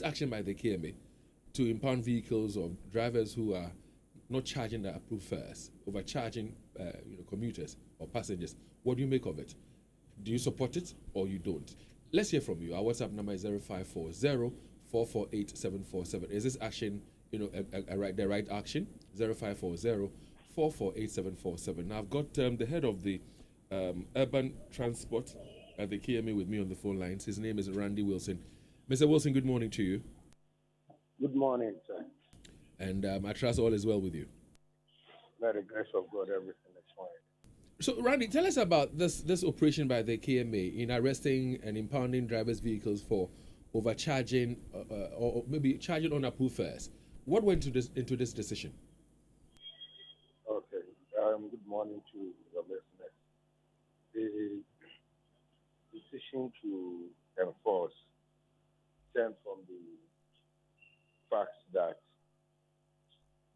action by the KMA to impound vehicles of drivers who are not charging the approved fares, overcharging commuters or passengers, what do you make of it? Do you support it or you don't? Let's hear from you. Our WhatsApp number is 0540-448-747. Is this action, the right action? 0540-448-747. Now I've got the head of the urban transport at the KMA with me on the phone lines. His name is Randy Wilson. Mr. Wilson, good morning to you. Good morning, sir. And I trust all is well with you. By the grace of God, everything is fine. So, Randy, tell us about this operation by the KMA in arresting and impounding drivers' vehicles for overcharging or maybe charging unapproved fares. What went into this decision? Okay. Good morning to your listeners. The decision to enforce stemmed from the fact that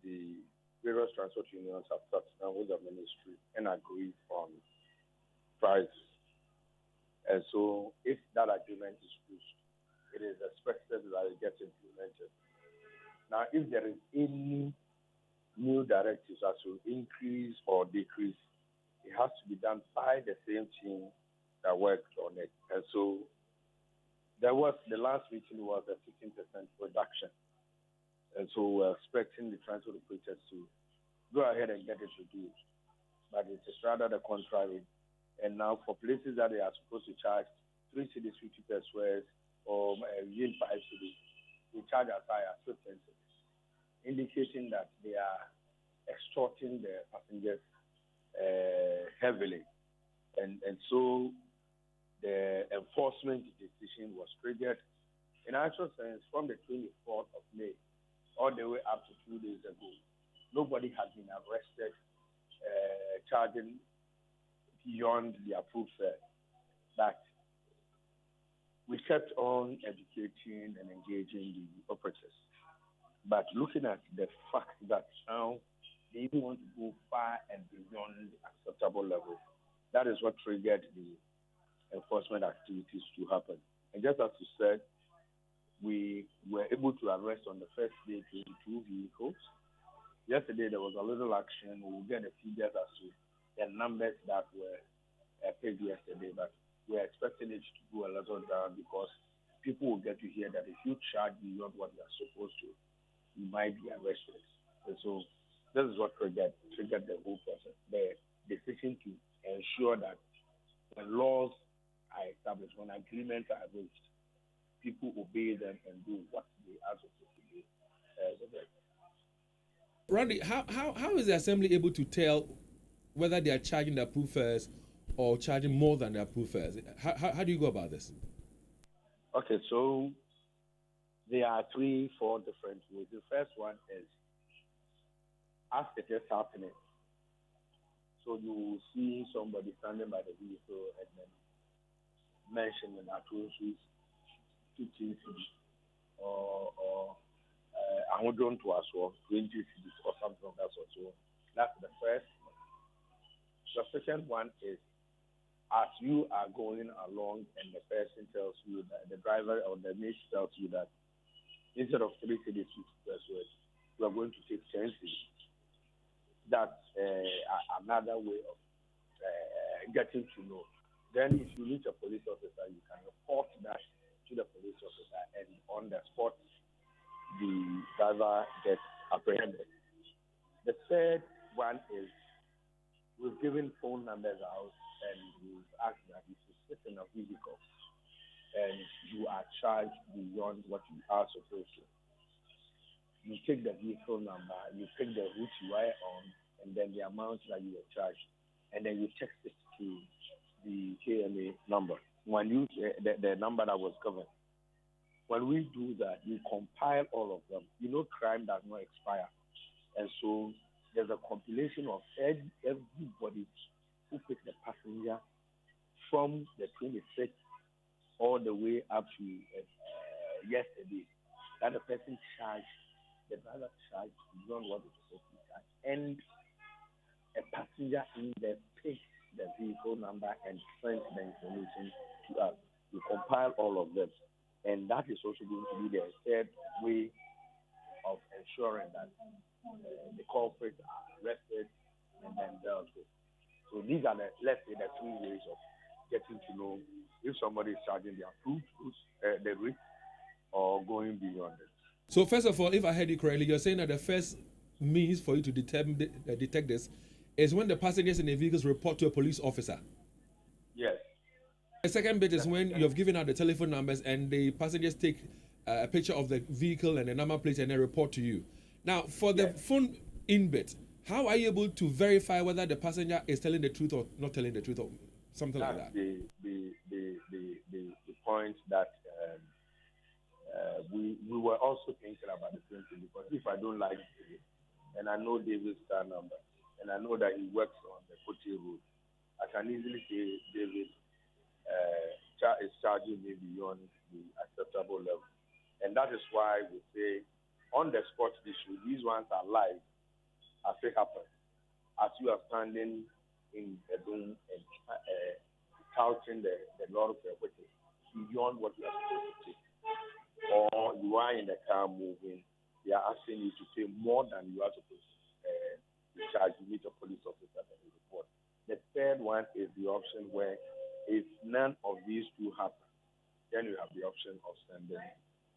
the various transport unions have sat down with the ministry and agreed on price. And so if that agreement is pushed, it is expected that it gets implemented. Now, if there is any new directives as to increase or decrease, it has to be done by the same team that worked on it. And so the last meeting was a 15% reduction. And so we're expecting the transport operators to go ahead and get it reduced. But it is rather the contrary. And now for places that they are supposed to charge 3 cedis 50 per square or yield 5 cedis, they charge as high as 15 cedis, indicating that they are extorting the passengers heavily. And so the enforcement decision was triggered in actual sense from the 24th of May all the way up to 2 days ago. Nobody has been arrested charging beyond the approved fare. But we kept on educating and engaging the operators. But looking at the fact that now they even want to go far and beyond the acceptable level, that is what triggered the enforcement activities to happen. And just as you said, we were able to arrest on the first day 22 vehicles. Yesterday there was a little action. We will get the figures as to the numbers that were paid yesterday, but we're expecting it to go a little down because people will get to hear that if you charge beyond what you are supposed to, you might be arrested. And so this is what triggered the whole process, the decision to ensure that when laws are established, when agreements are reached, people obey them and do what they are supposed to do. Randy, how is the assembly able to tell whether they are charging the approved fares or charging more than the approved fares? How do you go about this? Okay, so there are 3-4 different ways. The first one is as it is happening. So you will see somebody standing by the vehicle and then mentioning that is 15 cities or I would want to ask for 20 cities or something of that sort. So that's the first one. The second one is as you are going along and the person tells you that the driver or the mate tells you that instead of 3 cities, 50 pesos, you are going to take 10 cities. That's another way of getting to know. Then if you meet a police officer, you can report that to the police officer, and on the spot, the driver gets apprehended. The third one is we've given phone numbers out, and we've asked that if you sit in a vehicle and you are charged beyond what you are supposed to, you take the vehicle number, you take the route you are on, and then the amount that you were charged, and then you text it to the KMA number. When you the number that was given. When we do that, we compile all of them. Crime does not expire. And so there's a compilation of everybody who picked the passenger from the 26th all the way up to yesterday. That the person charged, the driver charged beyond what is supposed to be charged. And a passenger in there picked the vehicle number and sent the information to us. We compile all of them. And that is also going to be the third way of ensuring that the culprits are arrested and then dealt with. So these are the, let's say, the three ways of getting to know if somebody is charging the approved the rate or going beyond it. So first of all, if I heard you correctly, you're saying that the first means for you to detect this is when the passengers in the vehicles report to a police officer. Yes. The second bit is when you have given out the telephone numbers and the passengers take a picture of the vehicle and the number plate and they report to you. Now, for the phone in bit, how are you able to verify whether the passenger is telling the truth or not telling the truth or something That's like that? the point that we were also thinking about the same thing, because if I don't like it and I know David's car number and I know that he works on the Kochi road, I can easily say David is charging me beyond the acceptable level. And that is why we say on the spot issue, these ones are live as it happens. As you are standing in the room and touting the lot of equity beyond what you are supposed to take. Or you are in the car moving, they are asking you to pay more than you are supposed to charge. You meet a police officer and you report. The third one is the option where if none of these two happen, then you have the option of sending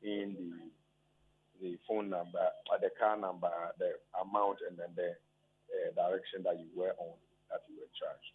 in the phone number, the car number, the amount, and then the direction that you were on, that you were charged.